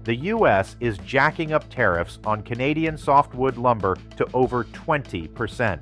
The U.S. is jacking up tariffs on Canadian softwood lumber to over 20%.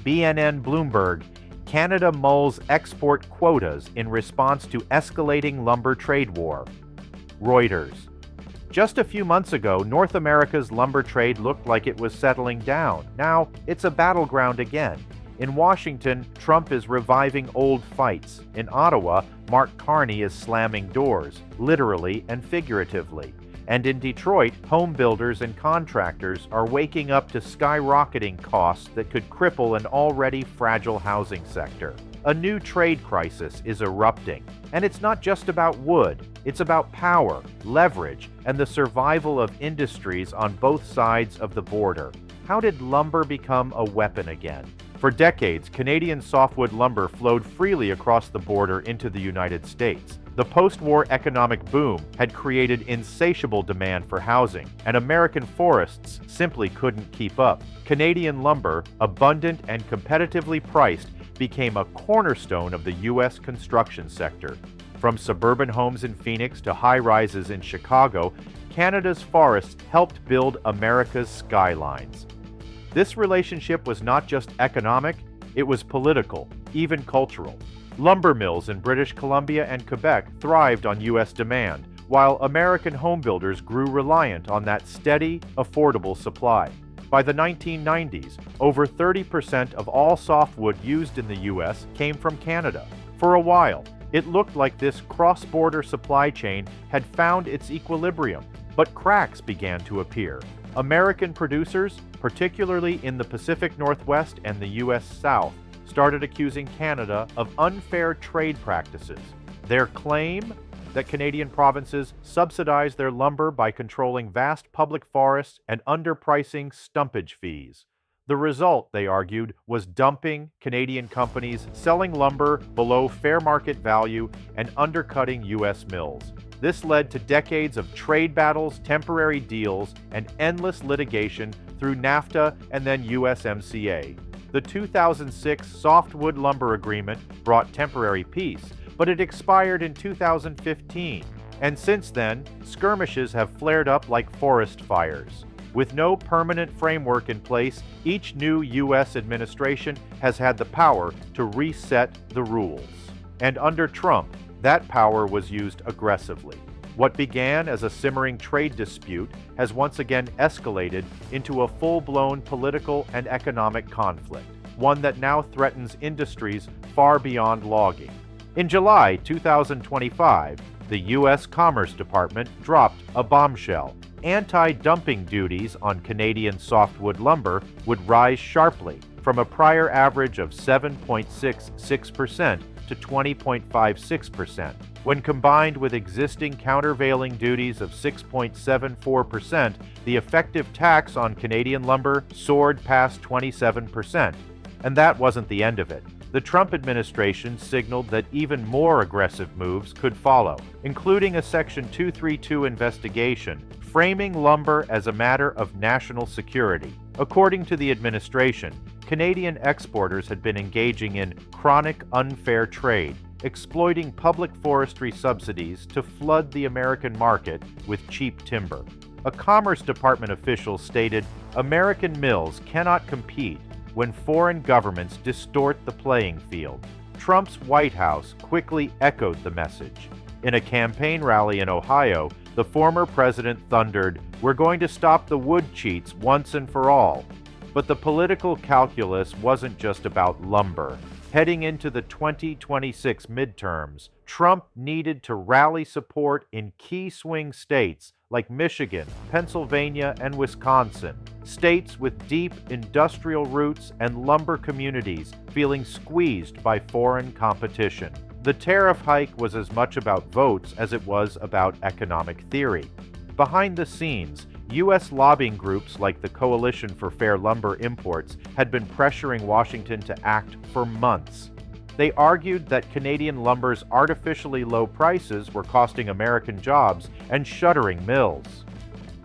BNN Bloomberg, Canada mulls export quotas in response to escalating lumber trade war. Reuters. Just a few months ago, North America's lumber trade looked like it was settling down. Now, it's a battleground again. In Washington, Trump is reviving old fights. In Ottawa, Mark Carney is slamming doors, literally and figuratively. And in Detroit, home builders and contractors are waking up to skyrocketing costs that could cripple an already fragile housing sector. A new trade crisis is erupting. And it's not just about wood. It's about power, leverage, and the survival of industries on both sides of the border. How did lumber become a weapon again? For decades, Canadian softwood lumber flowed freely across the border into the United States. The post-war economic boom had created insatiable demand for housing, and American forests simply couldn't keep up. Canadian lumber, abundant and competitively priced, became a cornerstone of the U.S. construction sector. From suburban homes in Phoenix to high-rises in Chicago, Canada's forests helped build America's skylines. This relationship was not just economic, it was political, even cultural. Lumber mills in British Columbia and Quebec thrived on U.S. demand, while American homebuilders grew reliant on that steady, affordable supply. By the 1990s, over 30% of all softwood used in the U.S. came from Canada. For a while, it looked like this cross-border supply chain had found its equilibrium, but cracks began to appear. American producers, particularly in the Pacific Northwest and the U.S. South, started accusing Canada of unfair trade practices. Their claim that Canadian provinces subsidized their lumber by controlling vast public forests and underpricing stumpage fees. The result, they argued, was dumping Canadian companies, selling lumber below fair market value, and undercutting U.S. mills. This led to decades of trade battles, temporary deals, and endless litigation through NAFTA and then USMCA. The 2006 Softwood Lumber Agreement brought temporary peace, but it expired in 2015, and since then, skirmishes have flared up like forest fires. With no permanent framework in place, each new U.S. administration has had the power to reset the rules. And under Trump, that power was used aggressively. What began as a simmering trade dispute has once again escalated into a full-blown political and economic conflict, one that now threatens industries far beyond logging. In July 2025, the U.S. Commerce Department dropped a bombshell. Anti-dumping duties on Canadian softwood lumber would rise sharply from a prior average of 7.66% to 20.56%. When combined with existing countervailing duties of 6.74%, the effective tax on Canadian lumber soared past 27%. And that wasn't the end of it. The Trump administration signaled that even more aggressive moves could follow, including a Section 232 investigation framing lumber as a matter of national security. According to the administration, Canadian exporters had been engaging in chronic unfair trade, exploiting public forestry subsidies to flood the American market with cheap timber. A Commerce Department official stated, "American mills cannot compete when foreign governments distort the playing field." Trump's White House quickly echoed the message. In a campaign rally in Ohio, the former president thundered, "We're going to stop the wood cheats once and for all." But the political calculus wasn't just about lumber. Heading into the 2026 midterms, Trump needed to rally support in key swing states like Michigan, Pennsylvania, and Wisconsin, states with deep industrial roots and lumber communities feeling squeezed by foreign competition. The tariff hike was as much about votes as it was about economic theory. Behind the scenes, U.S. lobbying groups like the Coalition for Fair Lumber Imports had been pressuring Washington to act for months. They argued that Canadian lumber's artificially low prices were costing American jobs and shuttering mills.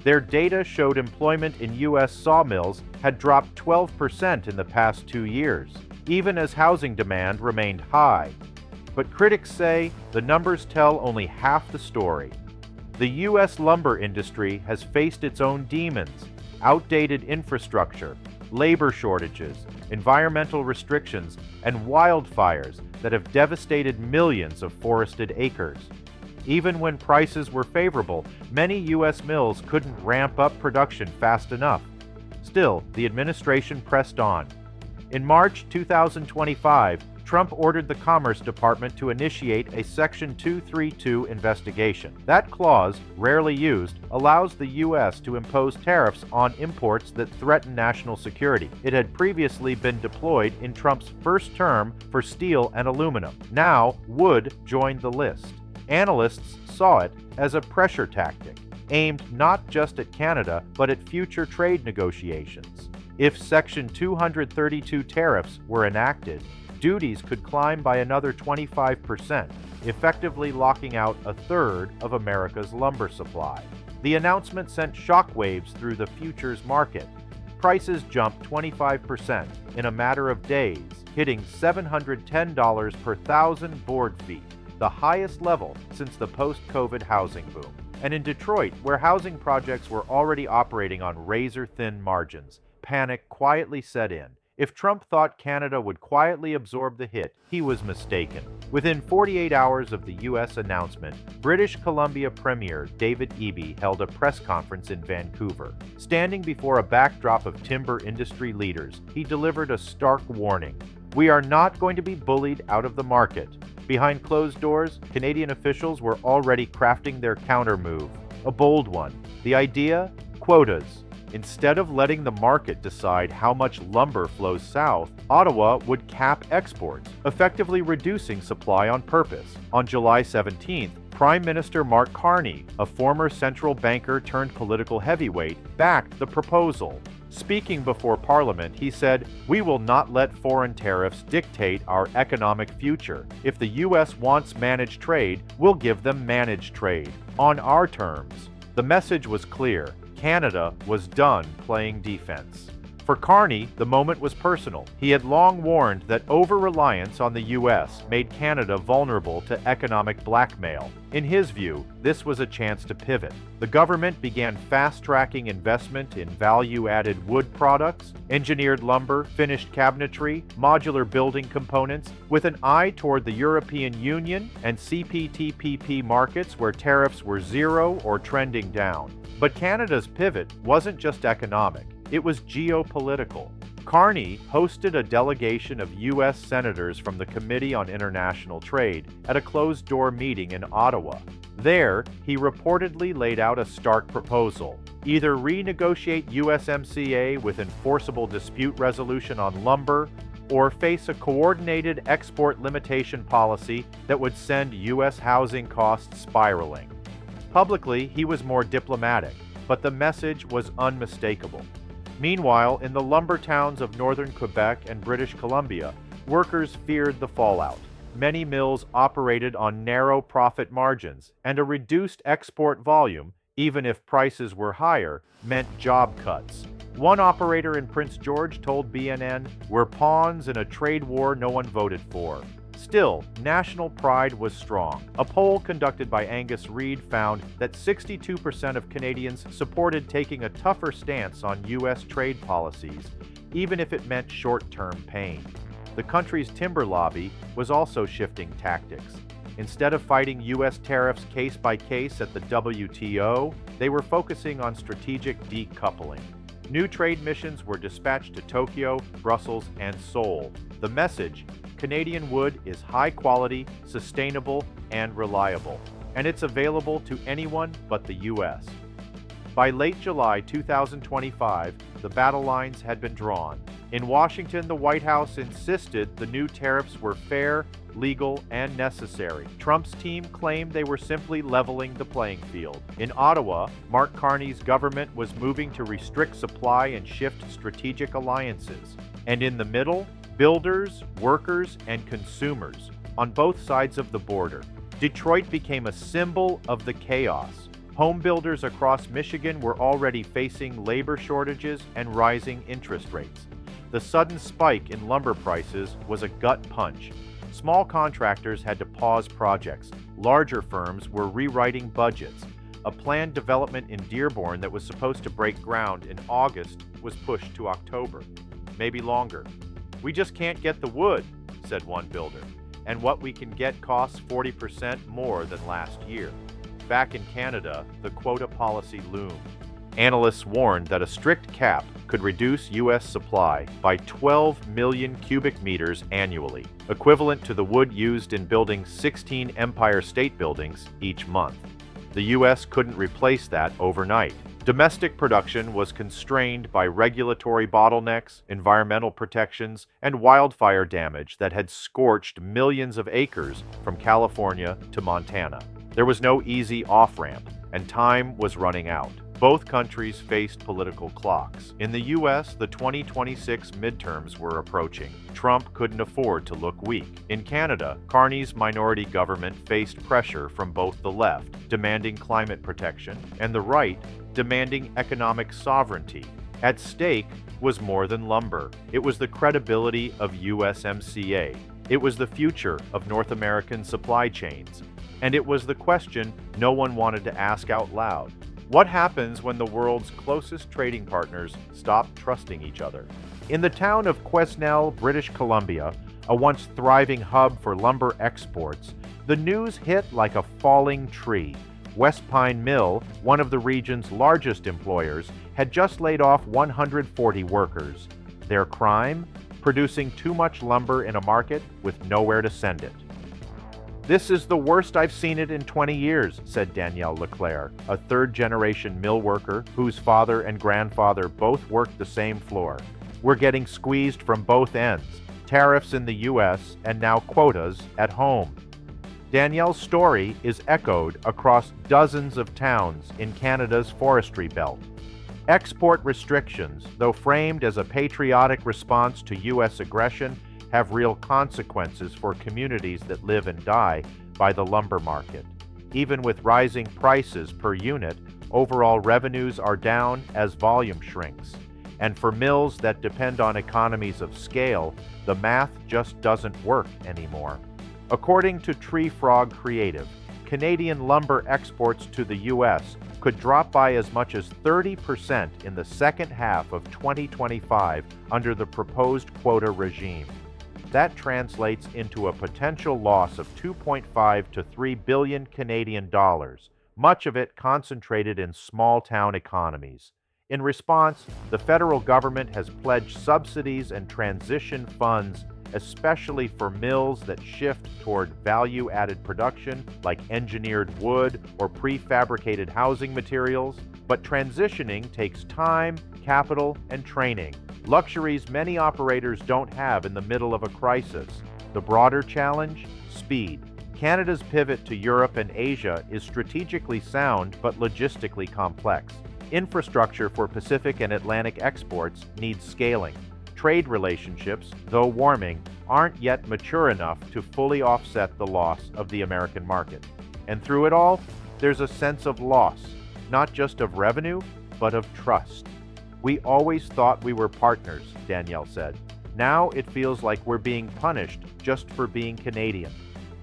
Their data showed employment in U.S. sawmills had dropped 12% in the past 2 years, even as housing demand remained high. But critics say the numbers tell only half the story. The U.S. lumber industry has faced its own demons: outdated infrastructure, labor shortages, environmental restrictions, and wildfires that have devastated millions of forested acres. Even when prices were favorable, many U.S. mills couldn't ramp up production fast enough. Still, the administration pressed on. In March 2025, Trump ordered the Commerce Department to initiate a Section 232 investigation. That clause, rarely used, allows the U.S. to impose tariffs on imports that threaten national security. It had previously been deployed in Trump's first term for steel and aluminum. Now, wood joined the list. Analysts saw it as a pressure tactic, aimed not just at Canada, but at future trade negotiations. If Section 232 tariffs were enacted, duties could climb by another 25%, effectively locking out a third of America's lumber supply. The announcement sent shockwaves through the futures market. Prices jumped 25% in a matter of days, hitting $710 per thousand board feet, the highest level since the post-COVID housing boom. And in Detroit, where housing projects were already operating on razor-thin margins, panic quietly set in. If Trump thought Canada would quietly absorb the hit, he was mistaken. Within 48 hours of the U.S. announcement, British Columbia Premier David Eby held a press conference in Vancouver. Standing before a backdrop of timber industry leaders, he delivered a stark warning. "We are not going to be bullied out of the market." Behind closed doors, Canadian officials were already crafting their counter-move. A bold one. The idea? Quotas. Instead of letting the market decide how much lumber flows south, Ottawa would cap exports, effectively reducing supply on purpose. On July 17th, Prime Minister Mark Carney, a former central banker turned political heavyweight, backed the proposal. Speaking before Parliament, he said, "We will not let foreign tariffs dictate our economic future. If the U.S. wants managed trade, we'll give them managed trade, on our terms." The message was clear. Canada was done playing defense. For Carney, the moment was personal. He had long warned that over-reliance on the U.S. made Canada vulnerable to economic blackmail. In his view, this was a chance to pivot. The government began fast-tracking investment in value-added wood products, engineered lumber, finished cabinetry, modular building components, with an eye toward the European Union and CPTPP markets where tariffs were zero or trending down. But Canada's pivot wasn't just economic. It was geopolitical. Carney hosted a delegation of U.S. senators from the Committee on International Trade at a closed-door meeting in Ottawa. There, he reportedly laid out a stark proposal: either renegotiate USMCA with enforceable dispute resolution on lumber, or face a coordinated export limitation policy that would send U.S. housing costs spiraling. Publicly, he was more diplomatic, but the message was unmistakable. Meanwhile, in the lumber towns of northern Quebec and British Columbia, workers feared the fallout. Many mills operated on narrow profit margins, and a reduced export volume, even if prices were higher, meant job cuts. One operator in Prince George told BNN, "We're pawns in a trade war no one voted for." Still, national pride was strong. A poll conducted by Angus Reid found that 62% of Canadians supported taking a tougher stance on U.S. trade policies, even if it meant short-term pain. The country's timber lobby was also shifting tactics. Instead of fighting U.S. tariffs case by case at the WTO, they were focusing on strategic decoupling. New trade missions were dispatched to Tokyo, Brussels, and Seoul. The message: Canadian wood is high quality, sustainable, and reliable, and it's available to anyone but the U.S. By late July 2025, the battle lines had been drawn. In Washington, the White House insisted the new tariffs were fair, legal, and necessary. Trump's team claimed they were simply leveling the playing field. In Ottawa, Mark Carney's government was moving to restrict supply and shift strategic alliances. And in the middle, builders, workers, and consumers on both sides of the border. Detroit became a symbol of the chaos. Home builders across Michigan were already facing labor shortages and rising interest rates. The sudden spike in lumber prices was a gut punch. Small contractors had to pause projects. Larger firms were rewriting budgets. A planned development in Dearborn that was supposed to break ground in August was pushed to October, maybe longer. "We just can't get the wood," said one builder, "and what we can get costs 40% more than last year." Back in Canada, the quota policy loomed. Analysts warned that a strict cap could reduce U.S. supply by 12 million cubic meters annually, equivalent to the wood used in building 16 Empire State Buildings each month. The U.S. couldn't replace that overnight. Domestic production was constrained by regulatory bottlenecks, environmental protections, and wildfire damage that had scorched millions of acres from California to Montana. There was no easy off-ramp, and time was running out. Both countries faced political clocks. In the U.S., the 2026 midterms were approaching. Trump couldn't afford to look weak. In Canada, Carney's minority government faced pressure from both the left, demanding climate protection, and the right, demanding economic sovereignty. At stake was more than lumber. It was the credibility of USMCA. It was the future of North American supply chains. And it was the question no one wanted to ask out loud. What happens when the world's closest trading partners stop trusting each other? In the town of Quesnel, British Columbia, a once thriving hub for lumber exports, the news hit like a falling tree. West Pine Mill, one of the region's largest employers, had just laid off 140 workers. Their crime? Producing too much lumber in a market with nowhere to send it. "This is the worst I've seen it in 20 years, said Danielle Leclerc, a third-generation mill worker whose father and grandfather both worked the same floor. "We're getting squeezed from both ends, tariffs in the U.S. and now quotas at home." Danielle's story is echoed across dozens of towns in Canada's forestry belt. Export restrictions, though framed as a patriotic response to U.S. aggression, have real consequences for communities that live and die by the lumber market. Even with rising prices per unit, overall revenues are down as volume shrinks. And for mills that depend on economies of scale, the math just doesn't work anymore. According to Tree Frog Creative, Canadian lumber exports to the U.S. could drop by as much as 30% in the second half of 2025 under the proposed quota regime. That translates into a potential loss of 2.5 to 3 billion Canadian dollars, much of it concentrated in small-town economies. In response, the federal government has pledged subsidies and transition funds, especially for mills that shift toward value-added production like engineered wood or prefabricated housing materials. But transitioning takes time, capital, and training, luxuries many operators don't have in the middle of a crisis. The broader challenge? Speed. Canada's pivot to Europe and Asia is strategically sound but logistically complex. Infrastructure for Pacific and Atlantic exports needs scaling. Trade relationships, though warming, aren't yet mature enough to fully offset the loss of the American market. And through it all, there's a sense of loss, not just of revenue, but of trust. "We always thought we were partners," Danielle said. "Now it feels like we're being punished just for being Canadian."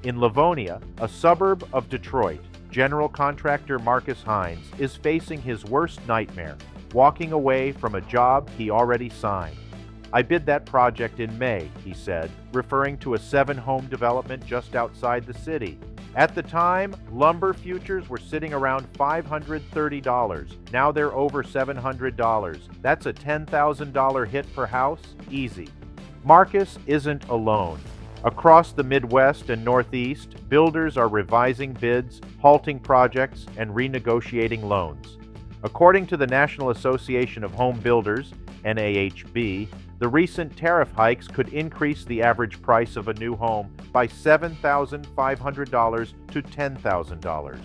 In Livonia, a suburb of Detroit, general contractor Marcus Hines is facing his worst nightmare, walking away from a job he already signed. "I bid that project in May," he said, referring to a 7-home development just outside the city. "At the time, lumber futures were sitting around $530. Now they're over $700. That's a $10,000 hit per house, easy." Marcus isn't alone. Across the Midwest and Northeast, builders are revising bids, halting projects, and renegotiating loans. According to the National Association of Home Builders, NAHB, the recent tariff hikes could increase the average price of a new home by $7,500 to $10,000.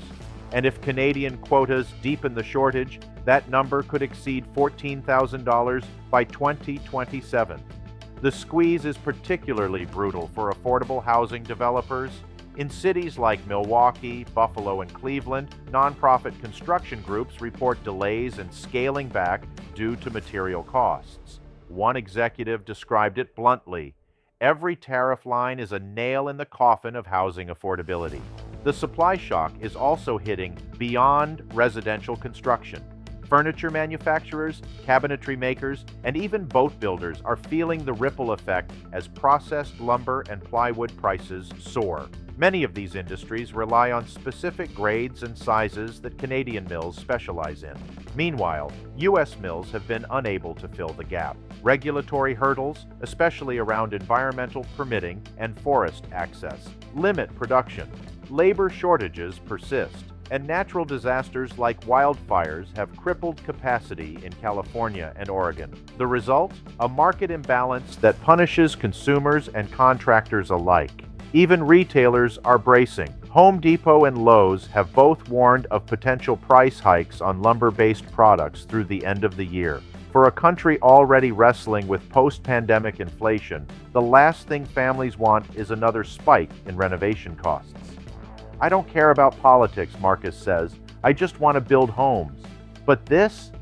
And if Canadian quotas deepen the shortage, that number could exceed $14,000 by 2027. The squeeze is particularly brutal for affordable housing developers. In cities like Milwaukee, Buffalo, and Cleveland, nonprofit construction groups report delays and scaling back due to material costs. One executive described it bluntly: "Every tariff line is a nail in the coffin of housing affordability." The supply shock is also hitting beyond residential construction. Furniture manufacturers, cabinetry makers, and even boat builders are feeling the ripple effect as processed lumber and plywood prices soar. Many of these industries rely on specific grades and sizes that Canadian mills specialize in. Meanwhile, U.S. mills have been unable to fill the gap. Regulatory hurdles, especially around environmental permitting and forest access, limit production. Labor shortages persist, and natural disasters like wildfires have crippled capacity in California and Oregon. The result? A market imbalance that punishes consumers and contractors alike. Even retailers are bracing. Home Depot and Lowe's have both warned of potential price hikes on lumber-based products through the end of the year. For a country already wrestling with post-pandemic inflation, the last thing families want is another spike in renovation costs. "I don't care about politics," Marcus says. "I just want to build homes." But this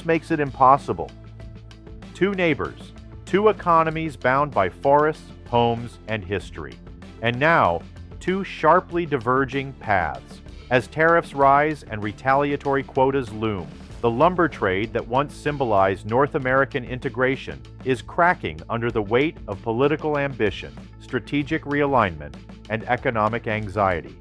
makes it impossible. Two neighbors, two economies bound by forests, homes, and history. And now, two sharply diverging paths. As tariffs rise and retaliatory quotas loom, the lumber trade that once symbolized North American integration is cracking under the weight of political ambition, strategic realignment, and economic anxiety.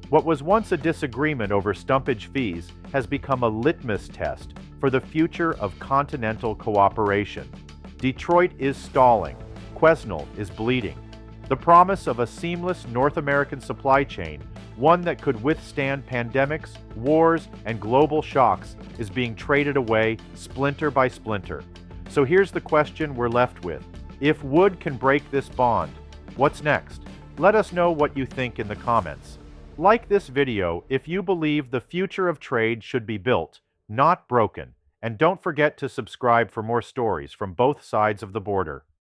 What was once a disagreement over stumpage fees has become a litmus test for the future of continental cooperation. Detroit is stalling. Quesnel is bleeding. The promise of a seamless North American supply chain, one that could withstand pandemics, wars, and global shocks, is being traded away splinter by splinter. So here's the question we're left with. If wood can break this bond, what's next? Let us know what you think in the comments. Like this video if you believe the future of trade should be built, not broken. And don't forget to subscribe for more stories from both sides of the border.